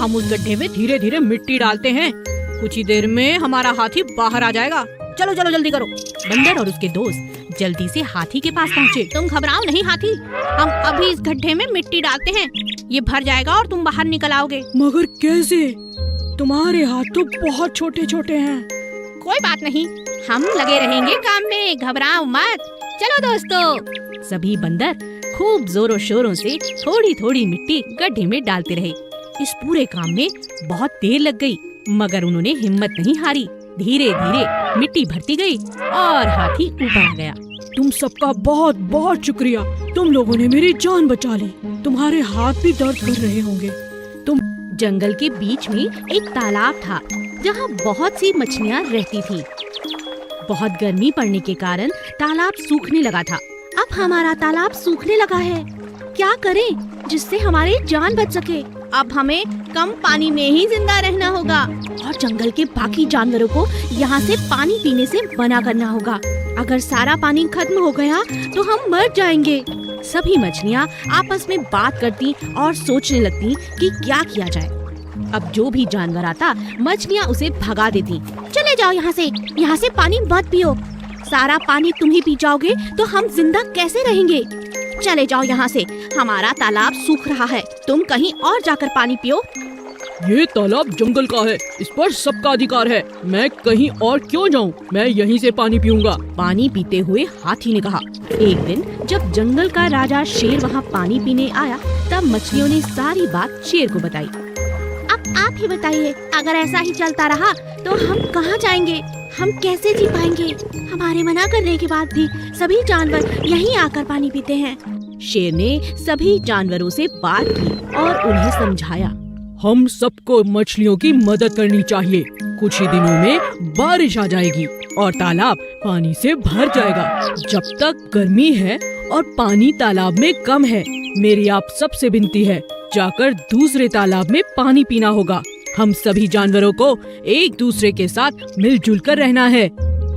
हम उस गड्ढे में धीरे धीरे मिट्टी डालते हैं। कुछ ही देर में हमारा हाथी बाहर आ जाएगा। चलो चलो जल्दी करो। बंदर और उसके दोस्त जल्दी से हाथी के पास पहुँचे। तुम घबराओ नहीं हाथी, हम अभी इस गड्ढे में मिट्टी डालते हैं, ये भर जाएगा और तुम बाहर निकल आओगे। मगर कैसे? तुम्हारे हाथ तो बहुत छोटे छोटे हैं। कोई बात नहीं, हम लगे रहेंगे काम में, घबराओ मत। चलो दोस्तों। सभी बंदर खूब जोरों शोरों से थोड़ी थोड़ी मिट्टी गड्ढे में डालते रहे। इस पूरे काम में बहुत देर लग गई, मगर उन्होंने हिम्मत नहीं हारी। धीरे धीरे मिट्टी भरती गई और हाथी ऊपर आ गया। तुम सबका बहुत बहुत शुक्रिया, तुम लोगों ने मेरी जान बचा ली। तुम्हारे हाथ भी दर्द कर रहे होंगे। जंगल के बीच में एक तालाब था जहाँ बहुत सी मछलियाँ रहती थी। बहुत गर्मी पड़ने के कारण तालाब सूखने लगा था। अब हमारा तालाब सूखने लगा है, क्या करें जिससे हमारी जान बच सके? अब हमें कम पानी में ही जिंदा रहना होगा और जंगल के बाकी जानवरों को यहाँ से पानी पीने से मना करना होगा। अगर सारा पानी खत्म हो गया तो हम मर जाएंगे। सभी मछलियाँ आपस में बात करती और सोचने लगती कि क्या किया जाए। अब जो भी जानवर आता मछलियाँ उसे भगा देती। चले जाओ यहाँ से पानी मत पियो। सारा पानी तुम ही पी जाओगे तो हम जिंदा कैसे रहेंगे? चले जाओ यहाँ से, हमारा तालाब सूख रहा है, तुम कहीं और जाकर पानी पियो। ये तालाब जंगल का है, इस पर सबका अधिकार है। मैं कहीं और क्यों जाऊँ? मैं यहीं से पानी पीऊंगा। पानी पीते हुए हाथी ने कहा। एक दिन जब जंगल का राजा शेर वहाँ पानी पीने आया, तब मछलियों ने सारी बात शेर को बताई। अब आप ही बताइए, अगर ऐसा ही चलता रहा तो हम कहाँ जाएंगे? हम कैसे जी पाएंगे? हमारे मना करने के बाद भी सभी जानवर यहीं आकर पानी पीते हैं। शेर ने सभी जानवरों से बात की और उन्हें समझाया। हम सबको मछलियों की मदद करनी चाहिए। कुछ ही दिनों में बारिश आ जाएगी और तालाब पानी से भर जाएगा। जब तक गर्मी है और पानी तालाब में कम है, मेरी आप सबसे विनती है, जाकर दूसरे तालाब में पानी पीना होगा। हम सभी जानवरों को एक दूसरे के साथ मिलजुल कर रहना है।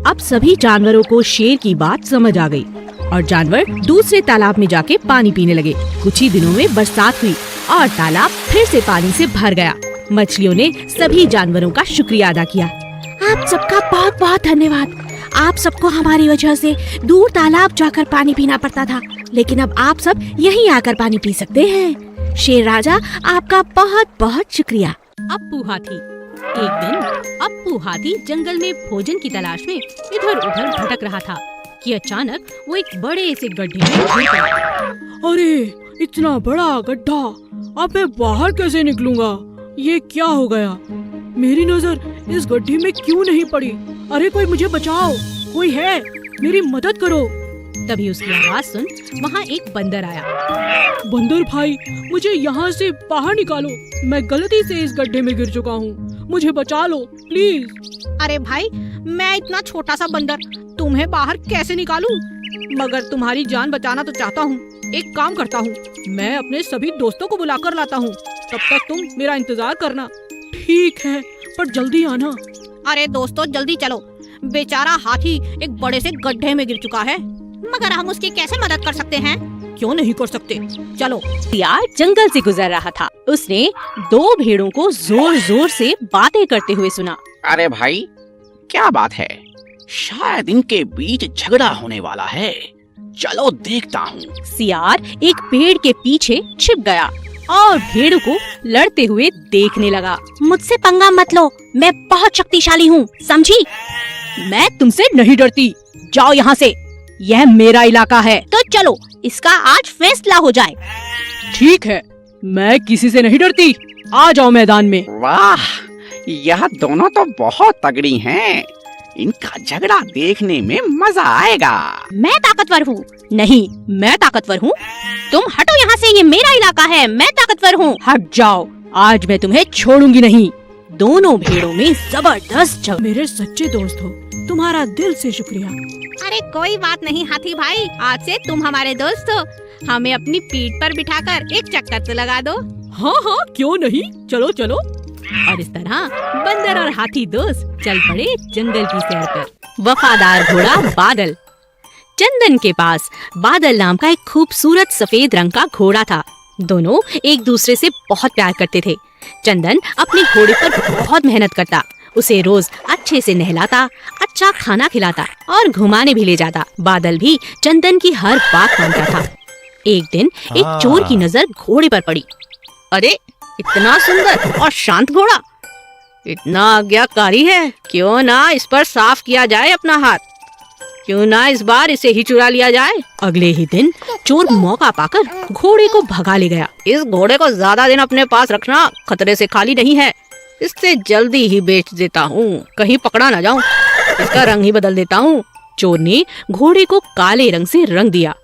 अब सभी जानवरों को शेर की बात समझ आ गई और जानवर दूसरे तालाब में जाके पानी पीने लगे। कुछ ही दिनों में बरसात हुई और तालाब फिर से पानी से भर गया। मछलियों ने सभी जानवरों का शुक्रिया अदा किया। आप सबका बहुत बहुत धन्यवाद। आप सबको हमारी वजह से दूर तालाब जाकर पानी पीना पड़ता था, लेकिन अब आप सब यहीं आकर पानी पी सकते हैं। शेर राजा, आपका बहुत बहुत शुक्रिया। अप्पू हाथी। एक दिन अप्पू हाथी जंगल में भोजन की तलाश में इधर उधर भटक रहा था कि अचानक वो एक बड़े से गड्ढे में गिर पड़ा। अरे इतना बड़ा गड्ढा, अब मैं बाहर कैसे निकलूंगा? ये क्या हो गया? मेरी नजर इस गड्ढे में क्यों नहीं पड़ी? अरे कोई मुझे बचाओ, कोई है, मेरी मदद करो। तभी उसकी आवाज सुन वहाँ एक बंदर आया। बंदर भाई, मुझे यहाँ से बाहर निकालो, मैं गलती से इस गड्ढे में गिर चुका हूँ, मुझे बचा लो प्लीज। अरे भाई, मैं इतना छोटा सा बंदर तुम्हें बाहर कैसे निकालूं? मगर तुम्हारी जान बचाना तो चाहता हूँ। एक काम करता हूँ, मैं अपने सभी दोस्तों को बुला कर लाता हूँ, तब तक तुम मेरा इंतजार करना। ठीक है, पर जल्दी आना। अरे दोस्तों जल्दी चलो, बेचारा हाथी एक बड़े से गड्ढे में गिर चुका है, मगर हम उसकी कैसे मदद कर सकते हैं? क्यों नहीं कर सकते, चलो। सियार जंगल से गुजर रहा था। उसने दो भेड़ों को जोर जोर से बातें करते हुए सुना। अरे भाई, क्या बात है? शायद इनके बीच झगड़ा होने वाला है, चलो देखता हूँ। सियार एक पेड़ के पीछे छिप गया और भेड़ों को लड़ते हुए देखने लगा। मुझसे पंगा मत लो, मैं बहुत शक्तिशाली हूँ, समझी? मैं तुमसे नहीं डरती, जाओ यहाँ से, यह मेरा इलाका है। तो चलो इसका आज फैसला हो जाए। ठीक है, मैं किसी से नहीं डरती, आ जाओ मैदान में। वाह, यह दोनों तो बहुत तगड़ी हैं। इनका झगड़ा देखने में मजा आएगा। मैं ताकतवर हूँ। नहीं, मैं ताकतवर हूँ। तुम हटो यहाँ से, ये मेरा इलाका है, मैं ताकतवर हूँ। हट जाओ, आज मैं तुम्हें छोड़ूंगी नहीं। दोनों भेड़ों में जबरदस्त झगड़ा। मेरे सच्चे दोस्त हो, तुम्हारा दिल से शुक्रिया। अरे कोई बात नहीं हाथी भाई, आज से तुम हमारे दोस्त हो। हमें अपनी पीठ पर बिठाकर एक चक्कर तो लगा दो। हाँ हाँ, क्यों नहीं, चलो चलो। और इस तरह बंदर और हाथी दोस्त चल पड़े जंगल की सैर पर। वफादार घोड़ा बादल। चंदन के पास बादल नाम का एक खूबसूरत सफेद रंग का घोड़ा था। दोनों एक दूसरे से बहुत प्यार करते थे। चंदन अपने घोड़े पर बहुत मेहनत करता। उसे रोज अच्छे से नहलाता, अच्छा खाना खिलाता और घुमाने भी ले जाता। बादल भी चंदन की हर बात मानता था। एक दिन एक चोर की नजर घोड़े पर पड़ी। अरे, इतना सुंदर और शांत घोड़ा, इतना आज्ञाकारी है, क्यों ना इस पर साफ किया जाए अपना हाथ, क्यों ना इस बार इसे ही चुरा लिया जाए। अगले ही दिन चोर मौका पाकर घोड़े को भगा ले गया। इस घोड़े को ज्यादा दिन अपने पास रखना खतरे से खाली नहीं है, इससे जल्दी ही बेच देता हूँ, कहीं पकड़ा ना जाऊँ, इसका रंग ही बदल देता हूँ। चोर ने घोड़े को काले रंग से रंग दिया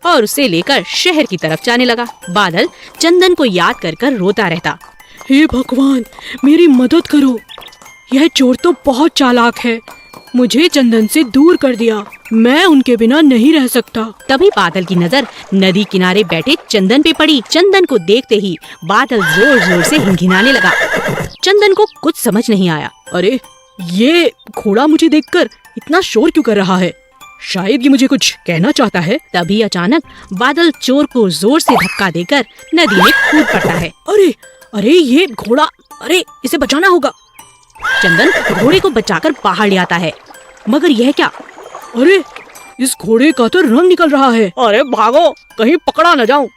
और उसे लेकर शहर की तरफ जाने लगा। बादल चंदन को याद कर कर रोता रहता। हे भगवान, मेरी मदद करो, यह चोर तो बहुत चालाक है, मुझे चंदन से दूर कर दिया, मैं उनके बिना नहीं रह सकता। तभी बादल की नजर नदी किनारे बैठे चंदन पे पड़ी। चंदन को देखते ही बादल जोर जोर से हिनहिनाने लगा। चंदन को कुछ समझ नहीं आया। अरे, ये घोड़ा मुझे देखकर इतना शोर क्यों कर रहा है? शायद ये मुझे कुछ कहना चाहता है। तभी अचानक बादल चोर को जोर से धक्का देकर नदी में कूद पड़ता है। अरे अरे, ये घोड़ा, अरे इसे बचाना होगा। चंदन घोड़े को बचाकर बाहर ले आता है, मगर यह क्या? अरे, इस घोड़े का तो रंग निकल रहा है। अरे भागो, कहीं पकड़ा न जाऊं।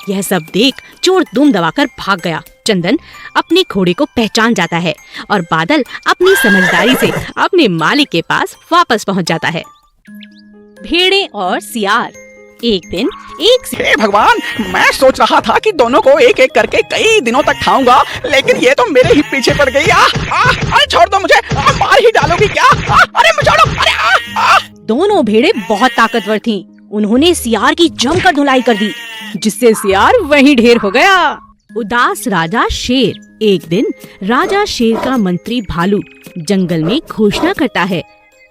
यह सब देख चोर दुम दबाकर भाग गया। चंदन अपने घोड़े को पहचान जाता है और बादल अपनी समझदारी से अपने मालिक के पास वापस पहुंच जाता है। भेड़े और सियार। एक दिन हे भगवान, मैं सोच रहा था कि दोनों को एक एक करके कई दिनों तक खाऊंगा, लेकिन ये तो मेरे ही पीछे पड़ गई। अरे छोड़ दो मुझे, मार ही डालोगी क्या? अरे मुझे छोड़ो, अरे दोनों भेड़े बहुत ताकतवर थीं। उन्होंने सियार की जमकर धुलाई कर दी, जिससे सियार वहीं ढेर हो गया। उदास राजा शेर। एक दिन राजा शेर का मंत्री भालू जंगल में घोषणा करता है।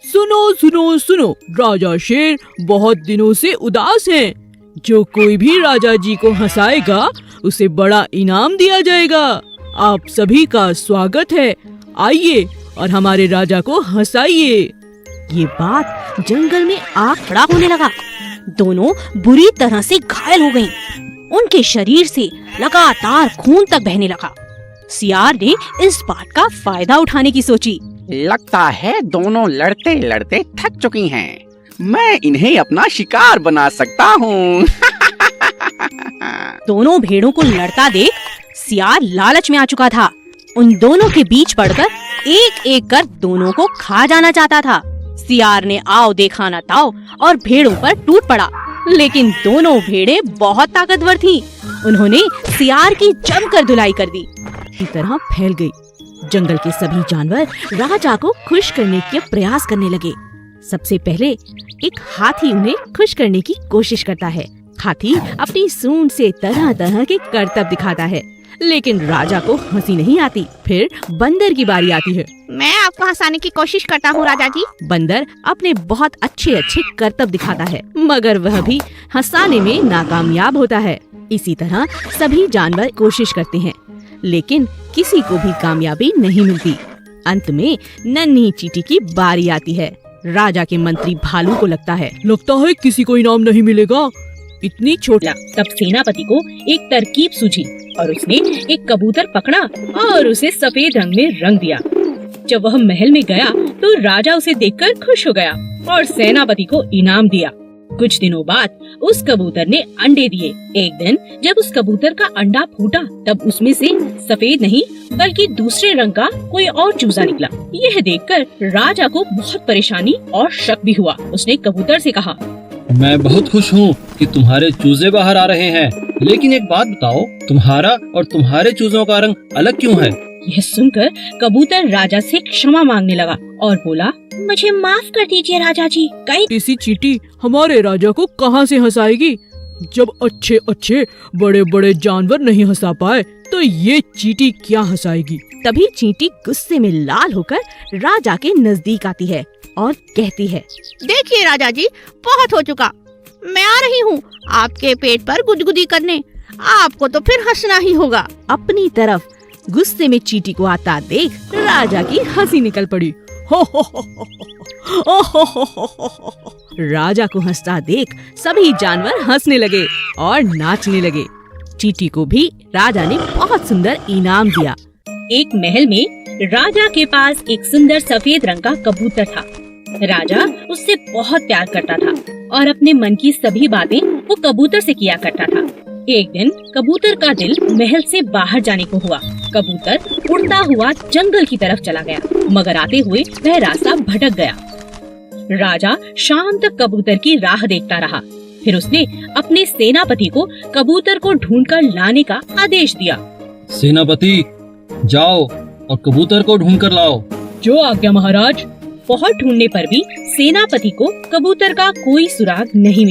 सुनो सुनो सुनो, राजा शेर बहुत दिनों से उदास हैं। जो कोई भी राजा जी को हंसाएगा उसे बड़ा इनाम दिया जाएगा। आप सभी का स्वागत है, आइए और हमारे राजा को हंसाइए। ये बात जंगल में आग खड़ा होने लगा। दोनों बुरी तरह से घायल हो गईं। उनके शरीर से लगातार खून तक बहने लगा। सियार ने इस बात का फायदा उठाने की सोची। लगता है दोनों लड़ते लड़ते थक चुकी हैं। मैं इन्हें अपना शिकार बना सकता हूँ। दोनों भेड़ों को लड़ता देख सियार लालच में आ चुका था। उन दोनों के बीच पड़कर एक एक कर दोनों को खा जाना चाहता था। सियार ने आओ देखा ना ताओ और भेड़ों पर टूट पड़ा, लेकिन दोनों भेड़ें बहुत ताकतवर थीं। उन्होंने सियार की जमकर धुलाई कर दी। इसी तरह फैल गई। जंगल के सभी जानवर राजा को खुश करने के प्रयास करने लगे। सबसे पहले एक हाथी उन्हें खुश करने की कोशिश करता है। हाथी अपनी सूंड से तरह तरह के करतब दिखाता है, लेकिन राजा को हंसी नहीं आती। फिर बंदर की बारी आती है। मैं आपको हंसाने की कोशिश करता हूँ राजा जी। बंदर अपने बहुत अच्छे अच्छे करतब दिखाता है, मगर वह भी हंसाने में नाकामयाब होता है। इसी तरह सभी जानवर कोशिश करते हैं, लेकिन किसी को भी कामयाबी नहीं मिलती। अंत में नन्ही चींटी की बारी आती है। राजा के मंत्री भालू को लगता है किसी को इनाम नहीं मिलेगा। इतनी छोटी। तब सेनापति को एक तरकीब सूझी और उसने एक कबूतर पकड़ा और उसे सफेद रंग में रंग दिया। जब वह महल में गया तो राजा उसे देखकर खुश हो गया और सेनापति को इनाम दिया। कुछ दिनों बाद उस कबूतर ने अंडे दिए। एक दिन जब उस कबूतर का अंडा फूटा तब उसमें से सफेद नहीं बल्कि दूसरे रंग का कोई और चूजा निकला। यह देखकर राजा को बहुत परेशानी और शक भी हुआ। उसने कबूतर से कहा, मैं बहुत खुश हूँ कि तुम्हारे चूजे बाहर आ रहे हैं, लेकिन एक बात बताओ, तुम्हारा और तुम्हारे चूजों का रंग अलग क्यों है? यह सुनकर कबूतर राजा से क्षमा मांगने लगा और बोला, मुझे माफ कर दीजिए राजा जी। कई ऐसी चींटी हमारे राजा को कहाँ से हंसाएगी? जब अच्छे अच्छे बड़े बड़े जानवर नहीं हंसा पाए तो ये चींटी क्या हंसाएगी? तभी चींटी गुस्से में लाल होकर राजा के नजदीक आती है और कहती है, देखिए राजा जी, बहुत हो चुका, मैं आ रही हूँ आपके पेट पर गुदगुदी करने। आपको तो फिर हंसना ही होगा। अपनी तरफ गुस्से में चींटी को आता देख राजा की हंसी निकल पड़ी। राजा को हंसता देख सभी जानवर हंसने लगे और नाचने लगे। चींटी को भी राजा ने बहुत सुंदर इनाम दिया। एक महल में राजा के पास एक सुंदर सफेद रंग का कबूतर था। राजा उससे बहुत प्यार करता था और अपने मन की सभी बातें वो कबूतर से किया करता था। एक दिन कबूतर का दिल महल से बाहर जाने को हुआ। कबूतर उड़ता हुआ जंगल की तरफ चला गया, मगर आते हुए वह रास्ता भटक गया। राजा शाम तक कबूतर की राह देखता रहा। फिर उसने अपने सेनापति को कबूतर को ढूंढकर लाने का आदेश दिया। सेनापति, जाओ और कबूतर को ढूंढ कर लाओ। जो आज्ञा महाराज। बहुत ढूंढने पर भी सेनापति को कबूतर का कोई सुराग नहीं मिला।